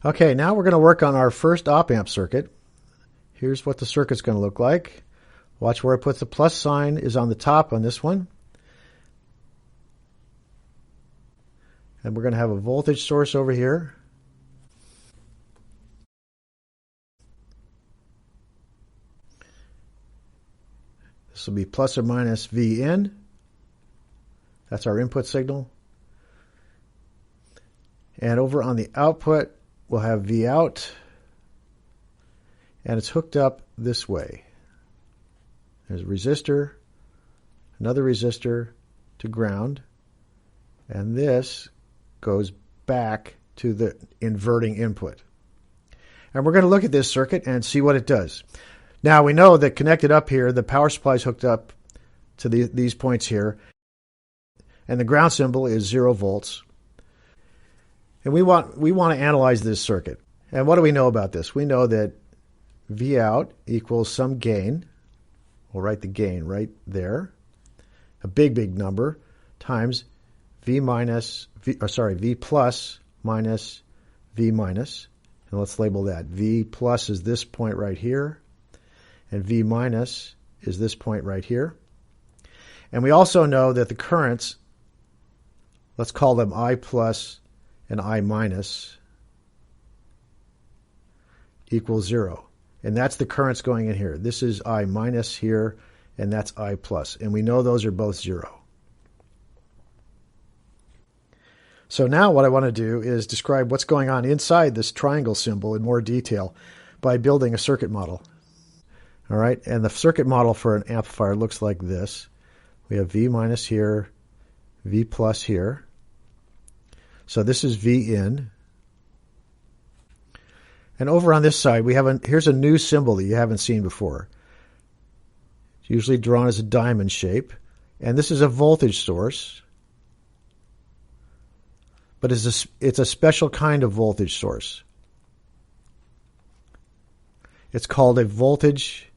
Okay, now we're going to work on our first op-amp circuit. Here's what the circuit's going to look like. Watch where I put the plus sign is on the top on this one. And we're going to have a voltage source over here. This will be plus or minus V in. That's our input signal. And over on the output, we'll have V out. And it's hooked up this way. There's a resistor, another resistor to ground, and this goes back to the inverting input. And we're going to look at this circuit and see what it does. Now we know that connected up here, the power supply is hooked up to these points here, and the ground symbol is 0 volts. And we want to analyze this circuit. And what do we know about this? We know that V out equals some gain. We'll write the gain right there, a big number, times V plus minus V minus. And let's label that. V plus is this point right here, and V minus is this point right here. And we also know that the currents, let's call them I plus and I minus, equals 0. And that's the currents going in here. This is I minus here, and that's I plus. And we know those are both 0. So now what I want to do is describe what's going on inside this triangle symbol in more detail by building a circuit model. All right, and the circuit model for an amplifier looks like this. We have V minus here, V plus here. So this is V in. And over on this side, here's a new symbol that you haven't seen before. It's usually drawn as a diamond shape. And this is a voltage source. But it's a special kind of voltage source. It's called a voltage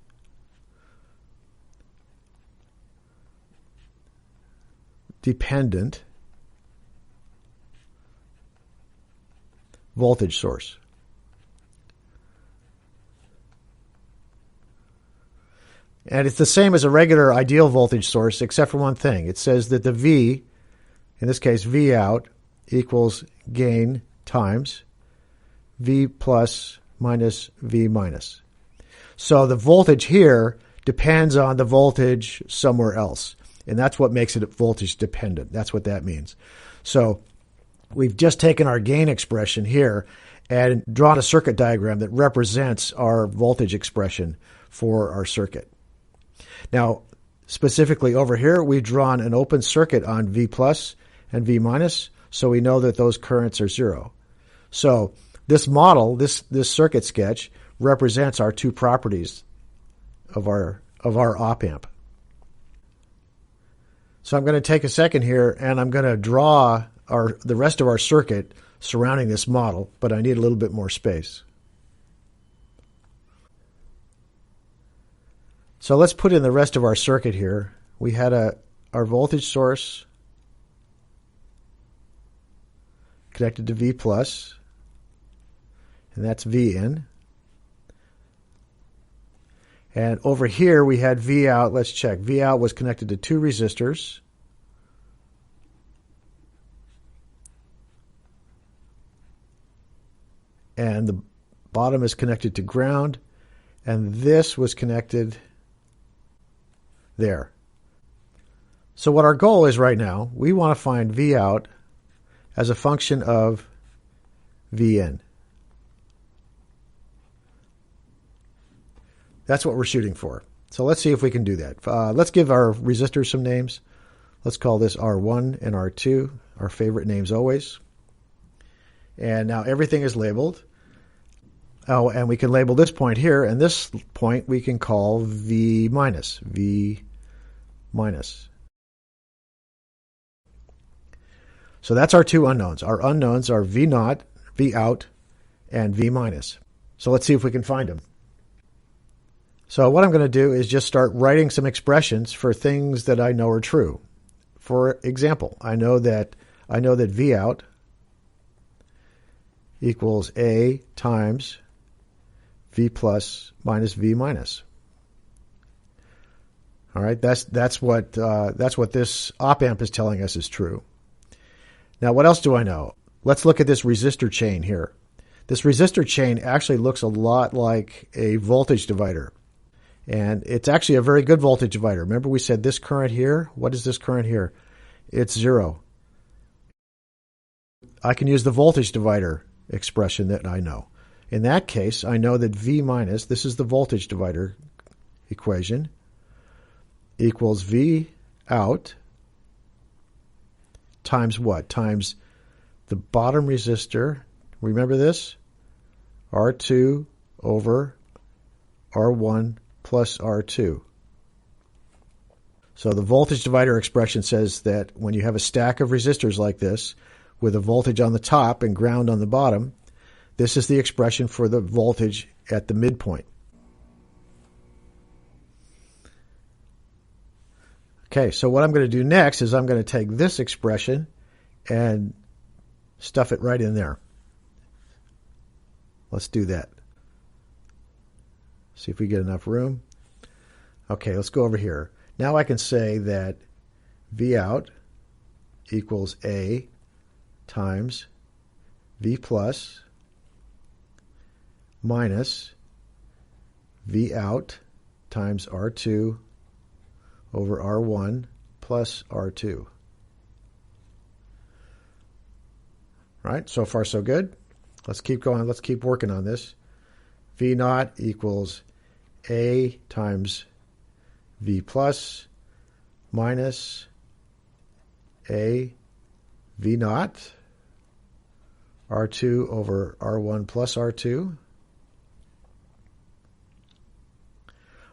dependent voltage source. And it's the same as a regular ideal voltage source, except for one thing. It says that the V, in this case V out, equals gain times V plus minus V minus. So the voltage here depends on the voltage somewhere else. And that's what makes it voltage dependent. That's what that means. So we've just taken our gain expression here and drawn a circuit diagram that represents our voltage expression for our circuit. Now, specifically over here, we've drawn an open circuit on V plus and V minus, so we know that those currents are 0. So this model, this circuit sketch, represents our two properties of our op-amp. So I'm going to take a second here, and I'm going to draw the rest of our circuit surrounding this model, but I need a little bit more space. So let's put in the rest of our circuit here. We had our voltage source connected to V plus, and that's V in. And over here we had V out. Let's check. V out was connected to 2 resistors. And the bottom is connected to ground. And this was connected there. So what our goal is right now, we want to find V out as a function of V in. That's what we're shooting for. So let's see if we can do that. Let's give our resistors some names. Let's call this R1 and R2, our favorite names always. And now everything is labeled. Oh, and we can label this point here, and this point we can call V minus. V minus. So that's our two unknowns. Our unknowns are V naught, V out, and V minus. So let's see if we can find them. So what I'm going to do is just start writing some expressions for things that I know are true. For example, I know that V out equals A times V plus minus V minus. All right, that's what this op amp is telling us is true. Now, what else do I know? Let's look at this resistor chain here. This resistor chain actually looks a lot like a voltage divider. And it's actually a very good voltage divider. Remember we said this current here? What is this current here? It's 0. I can use the voltage divider expression that I know. In that case, I know that V minus, this is the voltage divider equation, equals V out times what? Times the bottom resistor, remember this? R2 over R1 plus R2. So the voltage divider expression says that when you have a stack of resistors like this, with a voltage on the top and ground on the bottom, this is the expression for the voltage at the midpoint. Okay, so what I'm going to do next is I'm going to take this expression and stuff it right in there. Let's do that. See if we get enough room. Okay, let's go over here. Now I can say that V out equals A times V plus minus V out times R2 over R1 plus R2. Right, so far so good. Let's keep going. Let's keep working on this. V naught equals A times V plus minus A V naught R2 over R1 plus R2.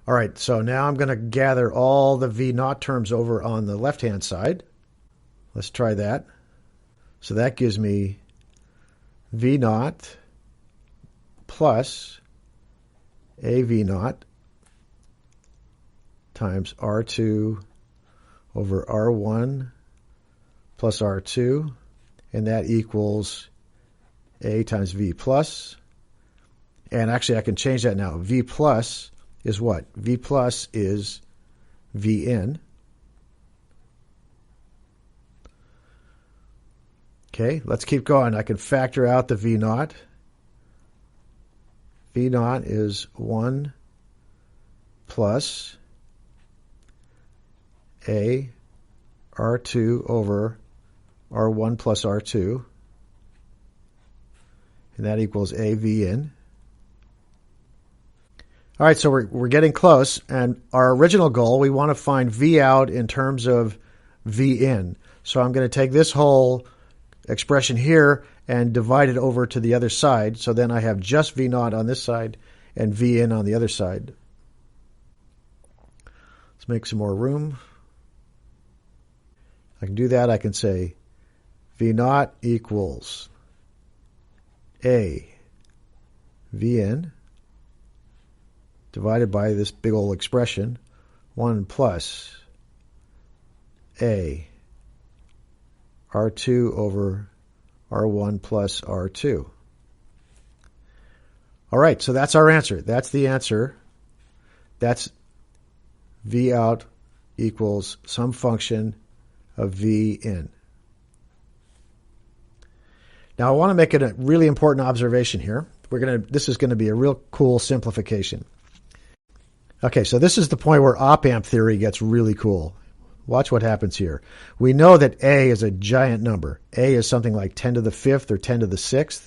All right, so now I'm going to gather all the V naught terms over on the left-hand side. Let's try that. So that gives me V naught plus AV naught times R2 over R1 plus R2, and that equals A times V plus. And actually I can change that now. V plus is what? V plus is V in. Okay, let's keep going. I can factor out the V naught. V naught is 1 plus A R2 over R1 plus R2. And that equals AV in. All right, so we're getting close. And our original goal, we want to find V out in terms of V in. So I'm going to take this whole expression here and divide it over to the other side. So then I have just V naught on this side and V in on the other side. Let's make some more room. I can do that. I can say V naught equals A V in divided by this big old expression, 1 plus A R2 over R1 plus R2. All right, so that's our answer. That's the answer. That's V out equals some function of V in. Now I want to make it a really important observation here. This is going to be a real cool simplification. Okay, so this is the point where op-amp theory gets really cool. Watch what happens here. We know that A is a giant number. A is something like 10 to the 5th or 10 to the 6th.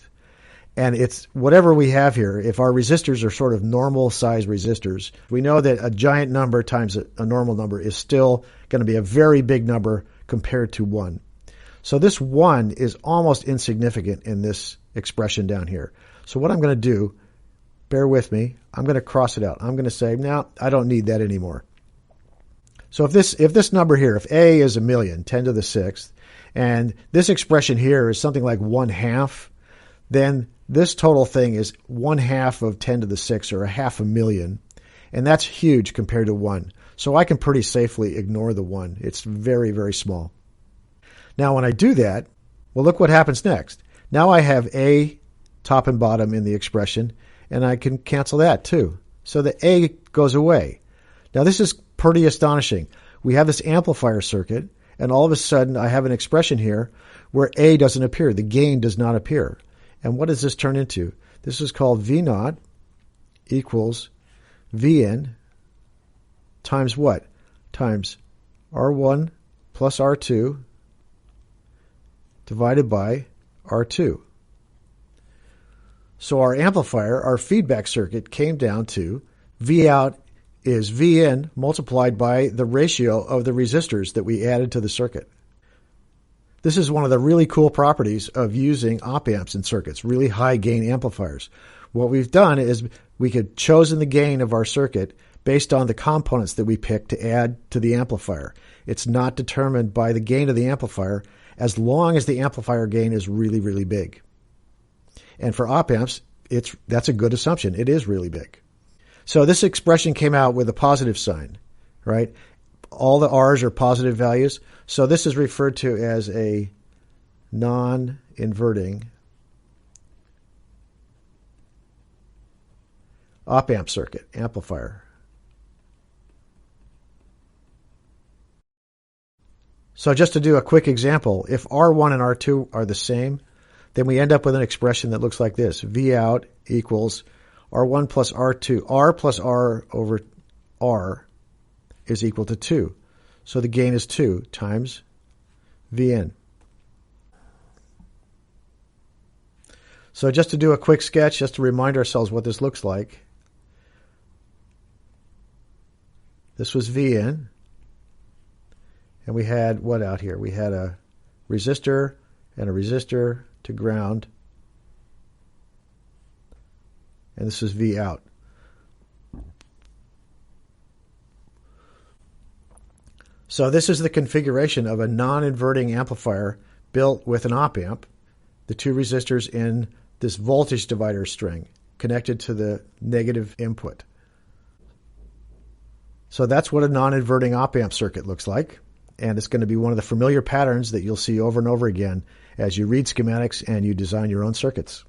And it's whatever we have here. If our resistors are sort of normal size resistors, we know that a giant number times a normal number is still going to be a very big number compared to 1. So this 1 is almost insignificant in this expression down here. So what I'm going to do, bear with me, I'm going to cross it out. I'm going to say, no, I don't need that anymore. So if this number here, if A is 1,000,000, 10 to the 6th, and this expression here is something like 1/2, then this total thing is 1/2 of 10 to the 6th, or 500,000, and that's huge compared to 1. So I can pretty safely ignore the 1. It's very, very small. Now when I do that, well, look what happens next. Now I have A top and bottom in the expression, and I can cancel that too. So the A goes away. Now this is pretty astonishing. We have this amplifier circuit, and all of a sudden I have an expression here where A doesn't appear. The gain does not appear. And what does this turn into? This is called V naught equals Vn times what? Times R1 plus R2 divided by R2. So our amplifier, our feedback circuit, came down to V out is Vn multiplied by the ratio of the resistors that we added to the circuit. This is one of the really cool properties of using op amps in circuits, really high gain amplifiers. What we've done is we could chosen the gain of our circuit based on the components that we picked to add to the amplifier. It's not determined by the gain of the amplifier as long as the amplifier gain is really, really big. And for op amps, that's a good assumption. It is really big. So this expression came out with a positive sign, right? All the R's are positive values. So this is referred to as a non-inverting op amp circuit, amplifier. So just to do a quick example, if R1 and R2 are the same, then we end up with an expression that looks like this. V out equals R1 plus R2. R plus R over R is equal to 2. So the gain is 2 times Vn. So just to do a quick sketch, just to remind ourselves what this looks like. This was Vn. And we had what out here? We had a resistor and a resistor to ground. And this is V out. So this is the configuration of a non-inverting amplifier built with an op amp, the two resistors in this voltage divider string connected to the negative input. So that's what a non-inverting op amp circuit looks like. And it's going to be one of the familiar patterns that you'll see over and over again as you read schematics and you design your own circuits.